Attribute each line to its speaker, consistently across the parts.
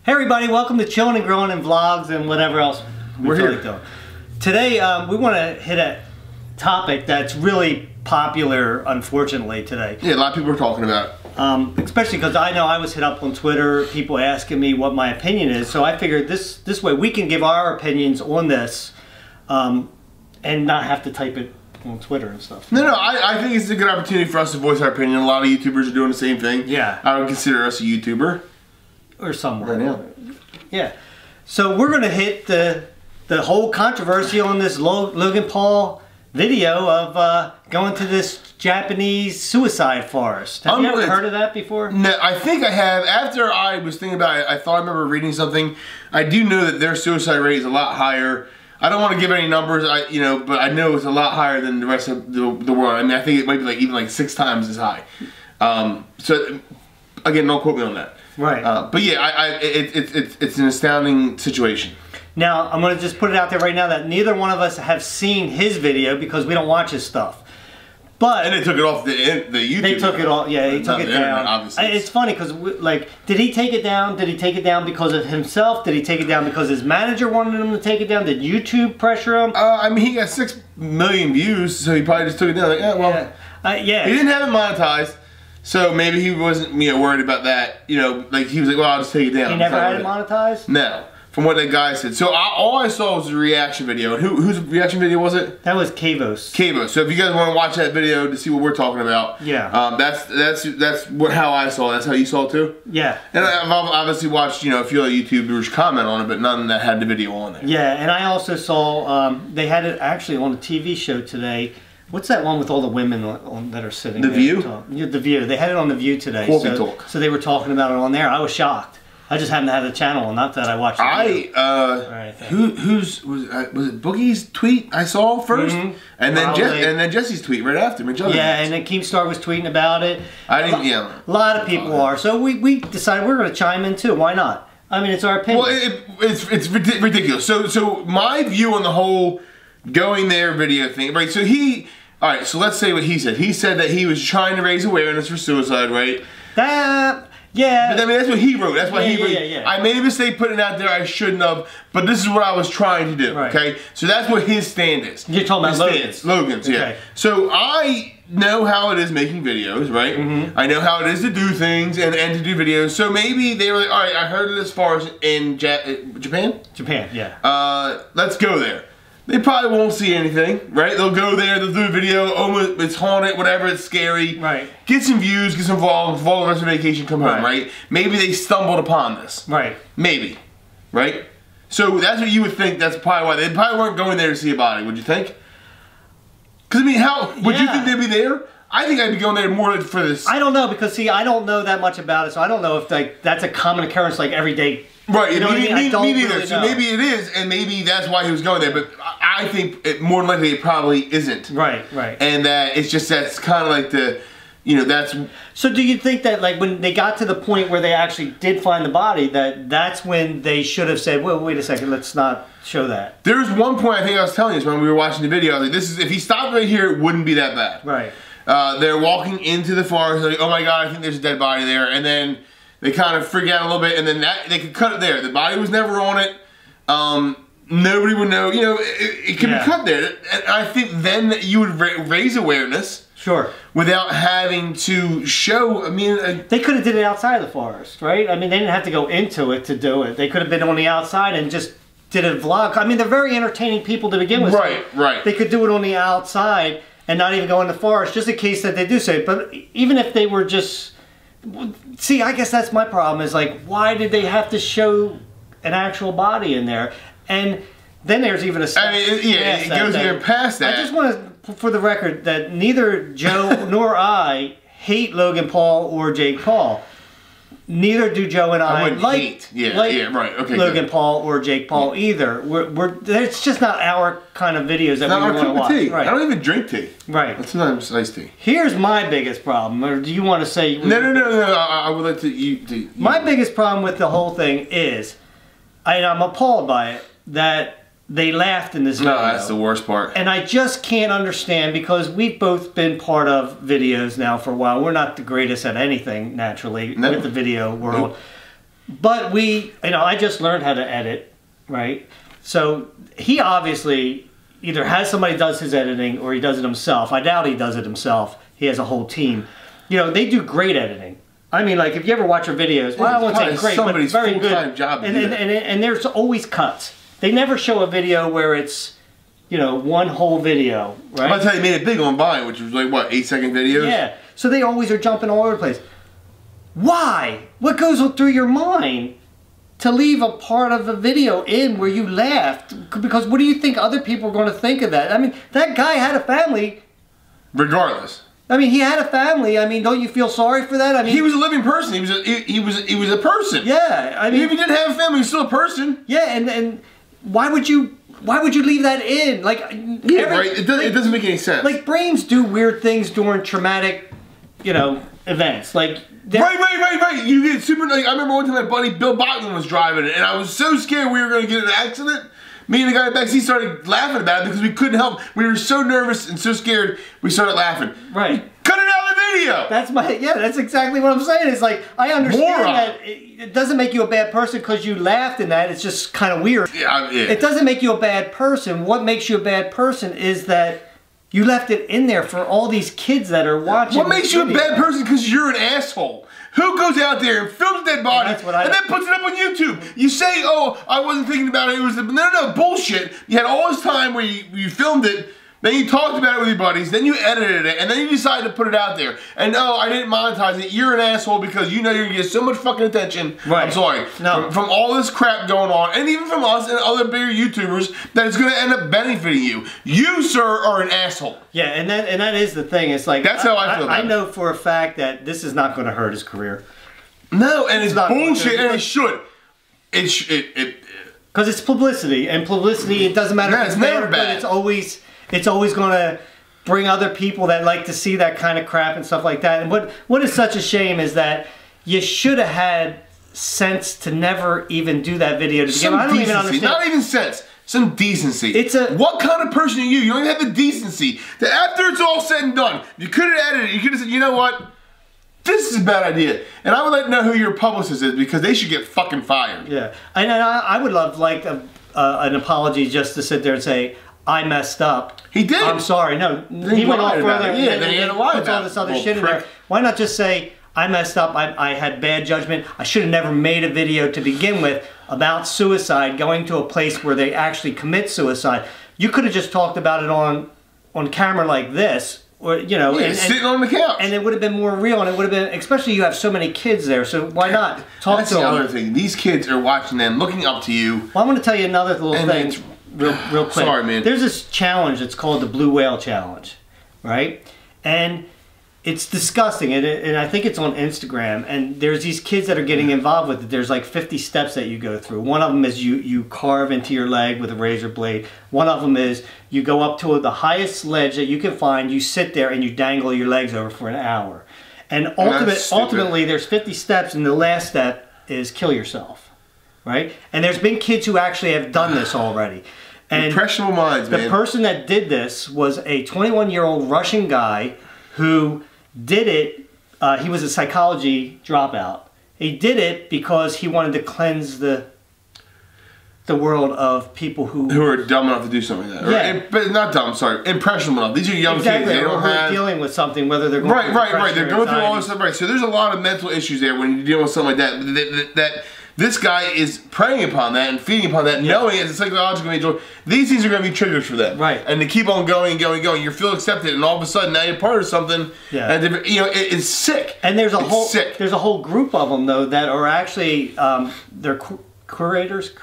Speaker 1: Hey everybody, welcome to Chillin' and Growing and Vlogs and whatever else
Speaker 2: we're here.
Speaker 1: Doing. Today we want to hit a topic that's really popular, unfortunately, today.
Speaker 2: Yeah, a lot of people are talking about it.
Speaker 1: Especially because I know I was hit up on Twitter, people asking me what my opinion is, so I figured this way we can give our opinions on this and not have to type it on Twitter and stuff.
Speaker 2: No, I think it's a good opportunity for us to voice our opinion. A lot of YouTubers are doing the same thing.
Speaker 1: Yeah.
Speaker 2: I would consider us a YouTuber.
Speaker 1: Or somewhere.
Speaker 2: Right now.
Speaker 1: Yeah. So we're going to hit the whole controversy on this Logan Paul video of going to this Japanese suicide forest. Have you ever heard of that before?
Speaker 2: No, I think I have. After I was thinking about it, I thought I remember reading something. I do know that their suicide rate is a lot higher. I don't want to give any numbers, but I know it's a lot higher than the rest of the world. I mean, I think it might be even 6 times as high. So, again, don't quote me on that.
Speaker 1: Right.
Speaker 2: But yeah, it's an astounding situation.
Speaker 1: Now, I'm going to just put it out there right now that neither one of us have seen his video because we don't watch his stuff. But
Speaker 2: and they took it off the YouTube.
Speaker 1: They took it off. Yeah, he took it down.
Speaker 2: Obviously.
Speaker 1: It's funny because, did he take it down? Did he take it down because of himself? Did he take it down because his manager wanted him to take it down? Did YouTube pressure him?
Speaker 2: I mean, he got 6 million views, so he probably just took it down. Like, yeah, well,
Speaker 1: yeah.
Speaker 2: He didn't have it monetized. So maybe he wasn't worried about that. He was like, well, I'll just take it down.
Speaker 1: He never had it monetized?
Speaker 2: No. From what that guy said. So all I saw was a reaction video. And whose reaction video was it?
Speaker 1: That was Kavos.
Speaker 2: Kavos. So if you guys want to watch that video to see what we're talking about.
Speaker 1: Yeah.
Speaker 2: That's how I saw it. That's how you saw it too?
Speaker 1: Yeah.
Speaker 2: And I've obviously watched, a few other YouTubers comment on it, but none that had the video on there.
Speaker 1: Yeah, and I also saw, they had it actually on a TV show today. What's that one with all the women that are sitting there?
Speaker 2: The View?
Speaker 1: Yeah, The View. They had it on The View today.
Speaker 2: Coffee Talk.
Speaker 1: So they were talking about it on there. I was shocked. I just happened to have the channel, not that I watched the video.
Speaker 2: Was it Boogie's tweet I saw first?
Speaker 1: Mm-hmm.
Speaker 2: And then Jesse's tweet right after.
Speaker 1: Yeah, and then Keemstar was tweeting about it.
Speaker 2: A
Speaker 1: lot of people are. So we decided we're going to chime in too. Why not? I mean, it's our opinion.
Speaker 2: Well, it's ridiculous. So my view on the whole going there video thing, right? So alright, so let's say what he said. He said that he was trying to raise awareness for suicide, right?
Speaker 1: Yeah.
Speaker 2: But I mean, that's what he wrote. That's what he wrote.
Speaker 1: Yeah.
Speaker 2: I made a mistake putting it out there. I shouldn't have. But this is what I was trying to do. Right. Okay? So that's what his stand is.
Speaker 1: You're talking about Logan's.
Speaker 2: Logan's, yeah.
Speaker 1: Okay.
Speaker 2: So I know how it is making videos, right? Mm-hmm. I know how it is to do things and to do videos. So maybe they were like, alright, I heard it as far as in Japan?
Speaker 1: Japan, yeah.
Speaker 2: Let's go there. They probably won't see anything, right? They'll go there, they'll do a video, oh, it's haunted, whatever, it's scary.
Speaker 1: Right.
Speaker 2: Get some views, get some vlogs, the rest of vacation, come home, right? Maybe they stumbled upon this.
Speaker 1: Right.
Speaker 2: Maybe, right? So that's what you would think, that's probably why. They probably weren't going there to see a body, would you think? Because, I mean, would you think they'd be there? I think I'd be going there more for this.
Speaker 1: I don't know, because, see, I don't know that much about it, so I don't know if, that's a common occurrence, every day.
Speaker 2: Right,
Speaker 1: you know
Speaker 2: me neither.
Speaker 1: Really
Speaker 2: so maybe it is, and maybe that's why he was going there. But I think more than likely it probably isn't.
Speaker 1: Right.
Speaker 2: And that it's just that's kind of like the, that's.
Speaker 1: So do you think that when they got to the point where they actually did find the body, that's when they should have said, well, wait a second, let's not show that?
Speaker 2: There's one point I think I was telling you when we were watching the video. I was like, if he stopped right here, it wouldn't be that bad.
Speaker 1: Right.
Speaker 2: They're walking into the forest, like, oh my God, I think there's a dead body there, and then they kind of freak out a little bit, and then they could cut it there. The body was never on it. Nobody would know. It could be cut there. And I think then you would raise awareness.
Speaker 1: Sure. Without
Speaker 2: having to show. I mean,
Speaker 1: they could have did it outside of the forest, right? I mean, they didn't have to go into it to do it. They could have been on the outside and just did a vlog. I mean, they're very entertaining people to begin with.
Speaker 2: Right.
Speaker 1: They could do it on the outside and not even go in the forest, just in case that they do so. But even if they were just. See, I guess that's my problem is why did they have to show an actual body in there? And then there's even a
Speaker 2: I mean, it goes even past that.
Speaker 1: I just want to, for the record, that neither Joe nor I hate Logan Paul or Jake Paul. Neither do Joe and I like Logan Paul or Jake Paul either. It's just not our kind of videos that we want to watch.
Speaker 2: Right. I don't even drink tea.
Speaker 1: Right.
Speaker 2: That's sometimes iced tea.
Speaker 1: Here's my biggest problem. Or do you want to say?
Speaker 2: No. I would like to.
Speaker 1: My biggest problem with the whole thing is, I'm appalled by it that they laughed in this video.
Speaker 2: No, that's the worst part.
Speaker 1: And I just can't understand because we've both been part of videos now for a while. We're not the greatest at anything, naturally, with the video world. But I just learned how to edit, right? So he obviously either has somebody does his editing or he does it himself. I doubt he does it himself. He has a whole team. They do great editing. I mean, like, if you ever watch her videos, well, I won't say great, but very good. Job and there's always cuts. They never show a video where it's, one whole video, right?
Speaker 2: That's how they made it big on Vine, which was like, what, 8-second videos?
Speaker 1: Yeah. So they always are jumping all over the place. Why? What goes through your mind to leave a part of the video in where you laughed? Because what do you think other people are going to think of that? I mean, that guy had a family.
Speaker 2: Regardless.
Speaker 1: I mean, he had a family. I mean, don't you feel sorry for that? I mean,
Speaker 2: he was a living person. He was a person.
Speaker 1: Yeah, I mean,
Speaker 2: even if he didn't have a family, he was still a person.
Speaker 1: Yeah, and why would you leave that in? Like,
Speaker 2: right? It doesn't make any sense.
Speaker 1: Like, brains do weird things during traumatic, events. Like,
Speaker 2: right. You get super. Like, I remember one time my buddy Bill Bachman was driving it, and I was so scared we were going to get in an accident. Me and the guy in the backseat started laughing about it because we couldn't help. We were so nervous and so scared, we started laughing.
Speaker 1: Right.
Speaker 2: Cut it out of the video!
Speaker 1: That's exactly what I'm saying. It's like, I understand that it doesn't make you a bad person because you laughed in that. It's just kind of weird.
Speaker 2: Yeah.
Speaker 1: It doesn't make you a bad person. What makes you a bad person is that you left it in there for all these kids that are watching.
Speaker 2: What makes you a bad person? Because you're an asshole. Who goes out there and films a dead body and then puts it up on YouTube? You say, oh, I wasn't thinking about it. It was no, bullshit. You had all this time where you filmed it, then you talked about it with your buddies, then you edited it, and then you decided to put it out there. And no, I didn't monetize it. You're an asshole because you know you're going to get so much fucking attention.
Speaker 1: Right.
Speaker 2: I'm sorry.
Speaker 1: No.
Speaker 2: From all this crap going on, and even from us and other bigger YouTubers, that it's going to end up benefiting you. You, sir, are an asshole.
Speaker 1: Yeah, and that is the thing. It's like,
Speaker 2: that's how I feel about
Speaker 1: it. I know for a fact that this is not going to hurt his career.
Speaker 2: No, and it's bullshit, and it should.
Speaker 1: Because it's publicity, and publicity, it doesn't matter if it's never bad. It's always going to bring other people that like to see that kind of crap and stuff like that. And what is such a shame is that you should have had sense to never even do that video to begin with. I don't even understand.
Speaker 2: Not even sense. Some decency. What kind of person are you? You don't even have the decency that after it's all said and done, you could have edited it. You could have said, you know what? This is a bad idea. And I would like to know who your publicist is because they should get fucking fired.
Speaker 1: Yeah. And I would love like an apology just to sit there and say, I messed up.
Speaker 2: He did.
Speaker 1: I'm sorry. No, he went off further.
Speaker 2: Yeah, then he had to lie about
Speaker 1: all this other shit in there. Why not just say, I messed up, I had bad judgment, I should have never made a video to begin with about suicide, going to a place where they actually commit suicide. You could have just talked about it on camera like this, or
Speaker 2: sitting on the couch.
Speaker 1: And it would have been more real, and it would have been, especially you have so many kids there, so why not talk to them?
Speaker 2: That's the other thing. These kids are watching them, looking up to you.
Speaker 1: Well, I'm going to tell you another little thing. Real quick.
Speaker 2: Sorry, man.
Speaker 1: There's this challenge. It's called the Blue Whale Challenge, right? And it's disgusting, and I think it's on Instagram. And there's these kids that are getting involved with it. There's like 50 steps that you go through. One of them is you carve into your leg with a razor blade. One of them is you go up to the highest ledge that you can find. You sit there and you dangle your legs over for an hour. And ultimately, there's 50 steps, and the last step is kill yourself. Right? And there's been kids who actually have done this already. And
Speaker 2: impressionable minds, man.
Speaker 1: The person that did this was a 21-year-old Russian guy who did it. He was a psychology dropout. He did it because he wanted to cleanse the world of people who
Speaker 2: are dumb enough to do something like that.
Speaker 1: Yeah.
Speaker 2: But not dumb, sorry. Impressionable enough. These are young kids. They don't have...
Speaker 1: dealing with something, whether they're going through
Speaker 2: right. They're going through all this stuff. Right. So there's a lot of mental issues there when you're dealing with something like that. This guy is preying upon that and feeding upon that, knowing it's a psychological nature. These things are going to be triggers for them.
Speaker 1: Right.
Speaker 2: And to keep on going. You feel accepted, and all of a sudden now you're part of something.
Speaker 1: Yeah.
Speaker 2: And it's sick.
Speaker 1: And there's a whole group of them though that are actually they're curators.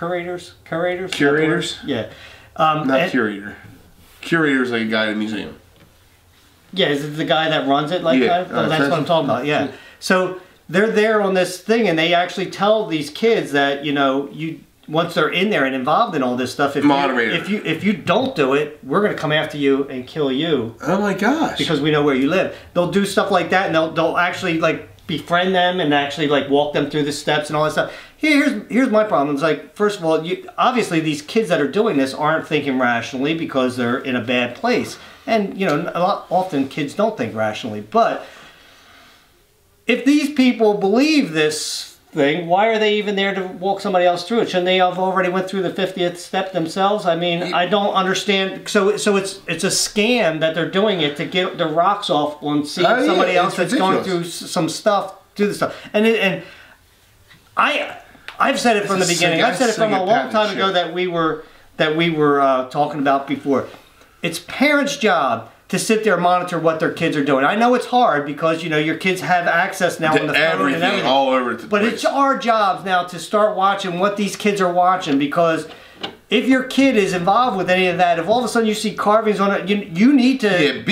Speaker 1: Yeah.
Speaker 2: Not curator. Curator's like a guy at a museum.
Speaker 1: Yeah, is it the guy that runs it like that? Oh, that's what I'm talking about. Yeah. So they're there on this thing, and they actually tell these kids that once they're in there and involved in all this stuff, if you don't do it, we're going to come after you and kill you.
Speaker 2: Oh my gosh!
Speaker 1: Because we know where you live. They'll do stuff like that, and they'll actually like befriend them and actually like walk them through the steps and all that stuff. Here's my problem. It's like, first of all, obviously these kids that are doing this aren't thinking rationally because they're in a bad place, and often kids don't think rationally, but if these people believe this thing, why are they even there to walk somebody else through it? Shouldn't they have already went through the 50th step themselves? I mean, I don't understand. So it's a scam that they're doing it to get the rocks off on seeing somebody else that's going through some stuff, do the stuff. And I've said it from the beginning. I've said it from a long time ago that we were talking about before. It's parents' job to sit there and monitor what their kids are doing. I know it's hard because, you know, your kids have access now on the phone and everything.
Speaker 2: All over the place.
Speaker 1: But it's our jobs now to start watching what these kids are watching, because if your kid is involved with any of that, if all of a sudden you see carvings on it, you need to...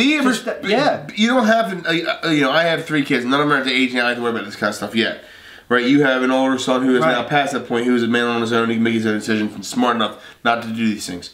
Speaker 2: Yeah, you don't have to... You know, I have 3 kids. None of them are at the age now I have to worry about this kind of stuff yet. Right? You have an older son who is now past that point, who is a man on his own, he can make his own decisions, and smart enough not to do these things.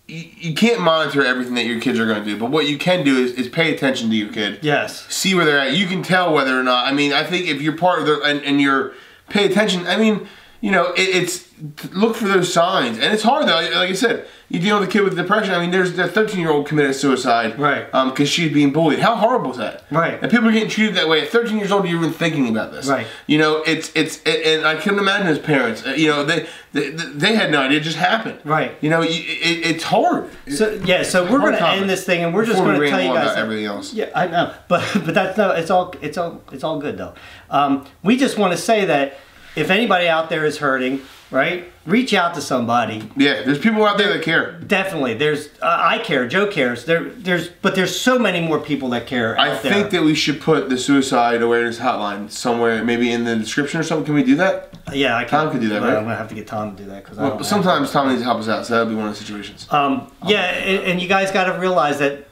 Speaker 2: You can't monitor everything that your kids are going to do, but what you can do is pay attention to your kid.
Speaker 1: Yes.
Speaker 2: See where they're at. You can tell whether or not. I mean, I think if you're part of and you're pay attention. I mean, you know, it's look for those signs, and it's hard though. Like I said, you deal with a kid with depression. I mean, there's a 13-year-old committed suicide,
Speaker 1: right?
Speaker 2: Because she's being bullied. How horrible is that?
Speaker 1: Right.
Speaker 2: And people are getting treated that way. At 13 years old, you're even thinking about this,
Speaker 1: right?
Speaker 2: You know, and I couldn't imagine as parents. You know, they had no idea. It just happened,
Speaker 1: right?
Speaker 2: You know, it's hard.
Speaker 1: So yeah, so we're going to end this thing, and we're just going to tell you guys
Speaker 2: about everything else.
Speaker 1: Yeah, I know, but that's no. It's all good though. We just want to say that if anybody out there is hurting, right, reach out to somebody.
Speaker 2: Yeah, there's people out there that care.
Speaker 1: Definitely. There's I care, Joe cares. But there's so many more people that care
Speaker 2: I think that we should put the suicide awareness hotline somewhere, maybe in the description or something. Can we do that?
Speaker 1: Yeah, I can.
Speaker 2: Tom could do that, right?
Speaker 1: I'm gonna have to get Tom to do that because
Speaker 2: sometimes Tom needs to help us out, so that'll be one of the situations.
Speaker 1: Yeah, and you guys got to realize that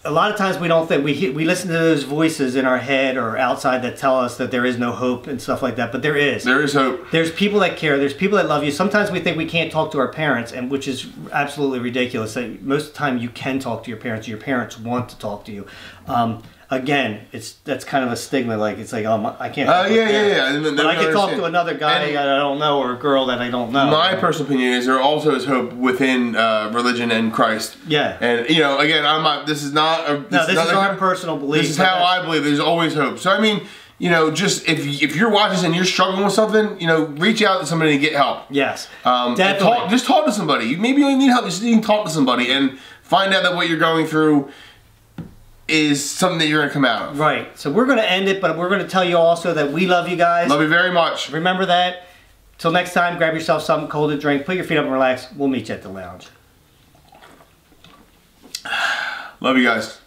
Speaker 1: a lot of times we don't think we listen to those voices in our head or outside that tell us that there is no hope and stuff like that, but there is.
Speaker 2: There is hope.
Speaker 1: There's people that care. There's people that love you. Sometimes we think we can't talk to our parents, and which is absolutely ridiculous. Most of the time you can talk to your parents. Your parents want to talk to you. Again, that's kind of a stigma. Like it's like, oh, I can't.
Speaker 2: Yeah.
Speaker 1: But I can talk to another guy that I don't know or a girl that I don't know.
Speaker 2: My personal opinion is there also is hope within religion and Christ.
Speaker 1: Yeah.
Speaker 2: And you know, again, I'm not. This is not.
Speaker 1: This is our personal belief.
Speaker 2: This is how I believe. There's always hope. So I mean, you know, just if you're watching this and you're struggling with something, you know, reach out to somebody and get help.
Speaker 1: Yes.
Speaker 2: Definitely. Just talk to somebody. Maybe you only need help. Just need to talk to somebody and find out that what you're going through is something that you're going to come out of.
Speaker 1: Right. So we're going to end it, but we're going to tell you also that we love you guys.
Speaker 2: Love you very much.
Speaker 1: Remember that. Till next time, grab yourself something cold to drink, put your feet up and relax. We'll meet you at the lounge.
Speaker 2: Love you guys.